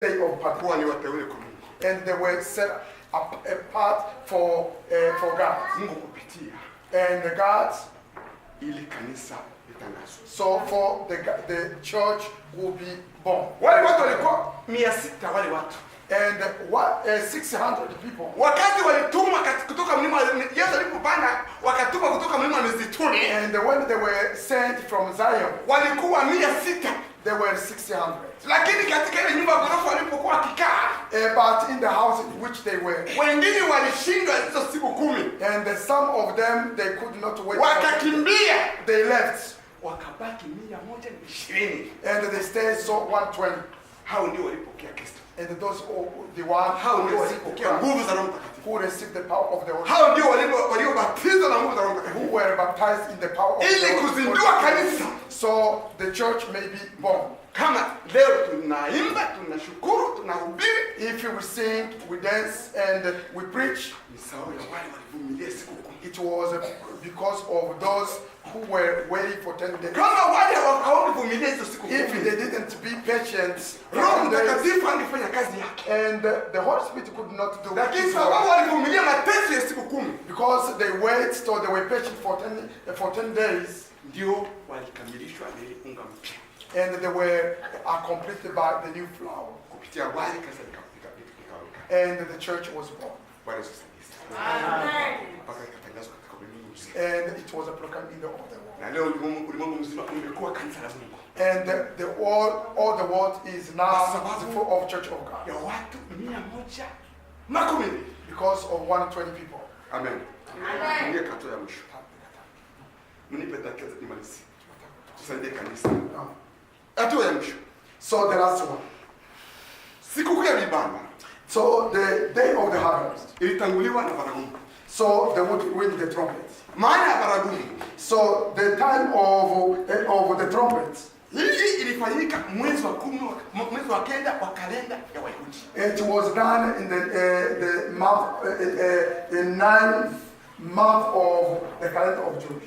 day of Pentecost. And they were set apart for God. And the God, so for the church will be born. And 600 people. And when they were sent from Zion, they were 600. But in the house in which they were, and some of them, they could not wait. They left. And they stayed so 120. And those the one who received the power of the Holy Spirit, who were baptized in the power of the Holy Spirit, so the church may be born. If we sing, we dance, and we preach, it was because of those who were waiting for 10 days. If they didn't be patient, and the Holy Spirit could not do it. Because they waited, so they were patient for 10 days. And they were completed by the new flower. And the church was born. Amen. And it was a proclaimed in the world. And all the world is now full of Church of God. Because of 120 people. Amen. So the last one. So the day of the harvest. So they would ring the trumpets. So the time of the trumpets. It was done in the month, the 9th month of the calendar of June.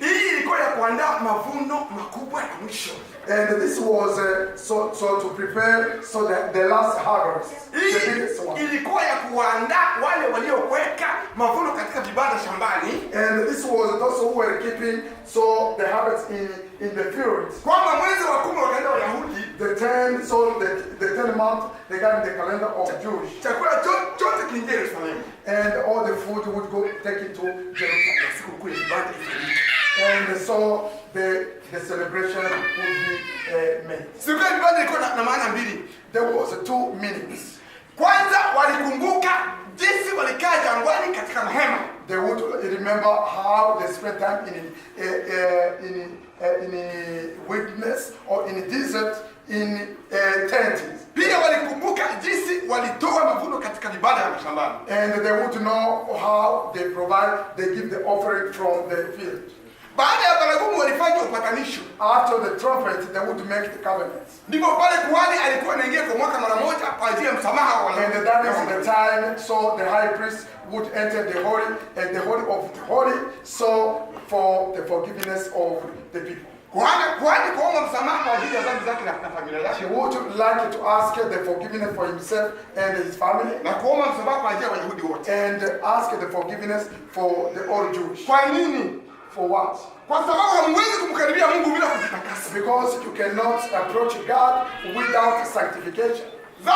And this was so to prepare so that the last harvest, the biggest one. And this was those who were keeping so the harvest in the fields. The 10, so the 10th month they got in the calendar of Jewish. And all the food would go taken to Jerusalem. And so the celebration would be made. There was 2 meanings. They would remember how they spent time in wilderness or in desert in tents. And they would know how they give the offering from the field. After the trumpet, they would make the covenants. And that is the time, so the high priest would enter the holy and the holy of the holy, so for the forgiveness of the people. He would like to ask the forgiveness for himself and his family, and ask the forgiveness for the all Jewish. For what? Because you cannot approach God without sanctification. So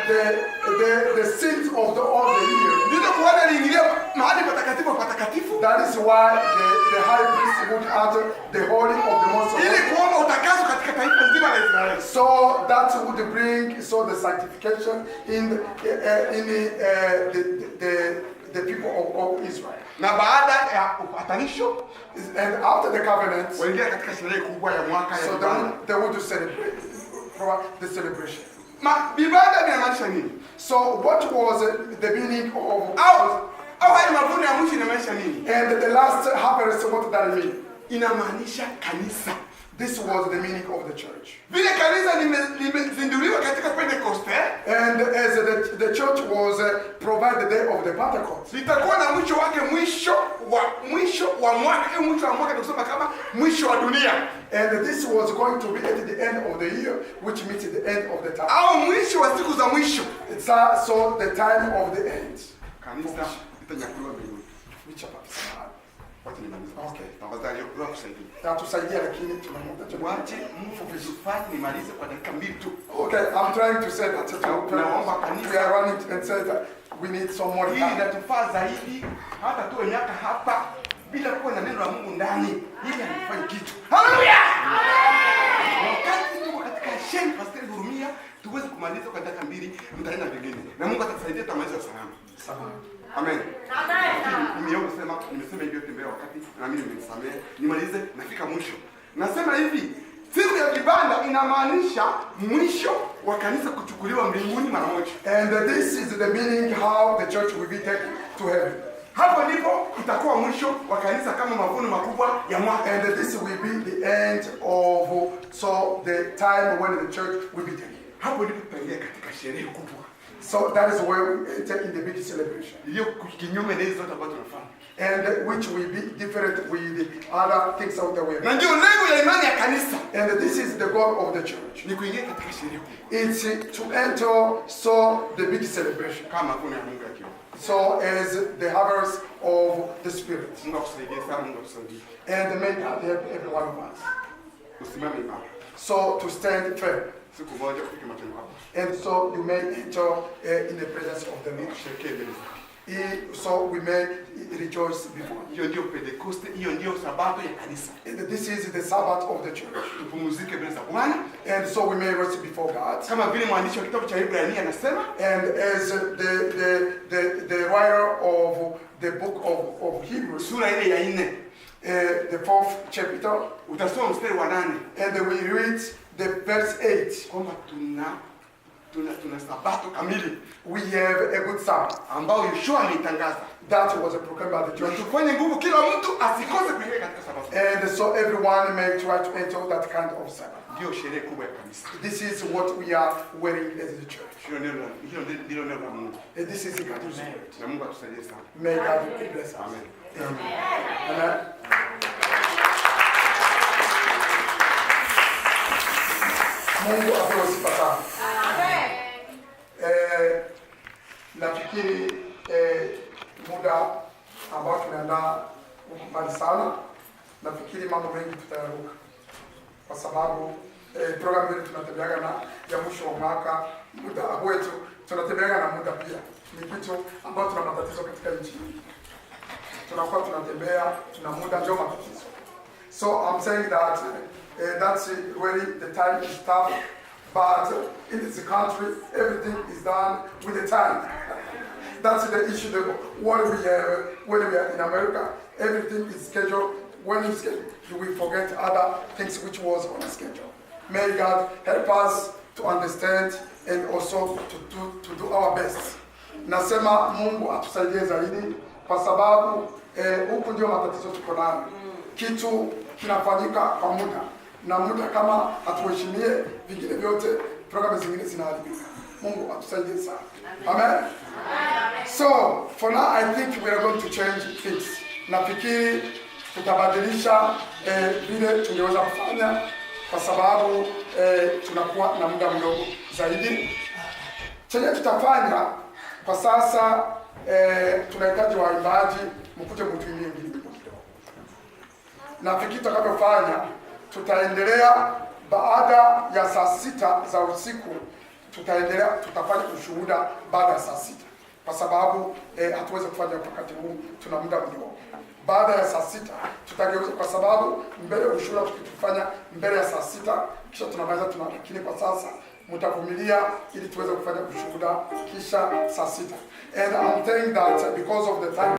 the sins of the all the year. That is why the high priest would enter the holy of the most holy. So that would bring so the sanctification in the people of Israel. And after the covenant, so they would celebrate the celebration. So what was the meaning of and the last harvest, what did that mean? This was the meaning of the church. And as the church was provided the day of the Pentecost. Litakuwa na mwisho wake, mwisho wa mwaka, mwisho wa mwaka tunasema kama mwisho wa dunia. And this was going to be at the end of the year, which means at the end of the time. Au mwisho wa siku za mwisho. It's so the time of the end. Kanisa litanyakuliwa mbinguni. Which hapa. Okay. Tafadhali kusaidia. Tatusaidia lakini tunamuda tuache mfufisufani nimalize kwa dakika 2 tu. Okay, I'm trying to say that naomba kanisa we are running and say that we need some more time. Hii inatufaa zaidi hata tuwe miaka hapa bila kuwa na neno la Mungu ndani. Hili halifai kitu. Haleluya! Wakati tuko katika sheni pastor hurumia tuweze kumaliza kwa dakika 2 mtaenda vingine. Na Mungu atatusaidia tutamaliza salama. Salama. Amen. Amen. Nimesema hivyo tembea wakati na mimi nimenisamea. Nimalize nafika mwisho. Nasema hivi, siku ya kibanda inamaanisha mwisho wa kanisa kuchukuliwa mbinguni mara moja. And this is the meaning how the church will be taken to heaven. Hapo ndipo itakuwa mwisho wa kanisa kama mavuno makubwa ya mwaka. And this will be the end of so the time when the church will be taken. Hapo ndipo tutaingia katika sherehe kubwa. So that is where we enter in the big celebration. Hiyo kinyume na hizo zote ambazo tunafanya. And which will be different with the other things out there. Na ndio lengo ya imani ya kanisa. And this is the goal of the church. Ni kuingia katika sherehe kubwa. It's to enter so the big celebration. Kama kuna Mungu akiwa. So as the harvest of the Spirit. Mungu akusaidie sana, Mungu akusaidie. And may God help every one of us. Usimame imara. So to stand firm. Siku moja ufike machoni pako. And so you may enter in the presence of the Lord. So we may rejoice before. Hiyo ndio Pentecost, hiyo ndio sabato ya kanisa. And this is the Sabbath of the church. Tupumzike mbele za Bwana. And so we may rest before God. Kama vile mwandishi wa kitabu cha Ibrania anasema. And as the writer of the book of Hebrews, sura ile ya 4, the 4th chapter, utasoma mstari wa 8. And we read the verse 8. Kwamba tuna sabato kamili. We have a good Sabbath ambao Yoshua alitangaza. That was proclaimed by the church. Tufanye nguvu kila mtu asikose kuingia katika sabato. And so everyone may try to enter that kind of Sabbath. Ndio sherehe kubwa ya kanisa. This is what we are wearing as the church. Hiyo ndio neno la Mungu. And this is the God's word. Na Mungu atusaidie sana. May God bless us. Amen. Amen. Mungu apewe sifa sana. Amen. Nafikiri muda ambao tumeandaa mbali sana. Nafikiri mambo mengi tutayaruka. Kwa sababu programu yetu tunatembeaga na ya mwisho wa mwaka, muda wetu tunatembeaga na muda pia. Ni kitu ambao tuna matatizo katika nchi. Tunakuwa tunatembea, tuna muda ndio matatizo. So I'm saying that that's really the time is tough, but in this country everything is done with the time. That's the issue. When we are in America, everything is scheduled. When it's scheduled, we forget other things which was on the schedule. May God help us to understand and also to do our best. Nasema Mungu atusaidie zaidi kwa sababu huku ndio matatizo tuko nayo. Kitu kinafanyika kwa muda na muda kama hatuheshimie vingine vyote, programu zingine zinaharibika. Mungu atusaidie sana. Amen. So for now I think we are going to change things. Nafikiri tutabadilisha vile tungeweza kufanya kwa sababu tunakuwa na muda mdogo zaidi. Chenye tutafanya kwa sasa, tunahitaji waimbaji mkuje mtuimbie wimbo kidogo. Nafikiri tutakavyofanya, tutaendelea baada ya saa 6 za usiku, tutafanya ushuhuda baada ya saa 6 kwa sababu hatuwezi kufanya wakati huu, tuna muda mdogo. Baada ya saa 6 tutageuza kwa sababu mbele ushuhuda tukifanya mbele ya saa 6 kisha tunamaliza lakini kwa sasa mtavumilia ili tuweze kufanya ushuhuda kisha saa 6. And I'm saying that because of the time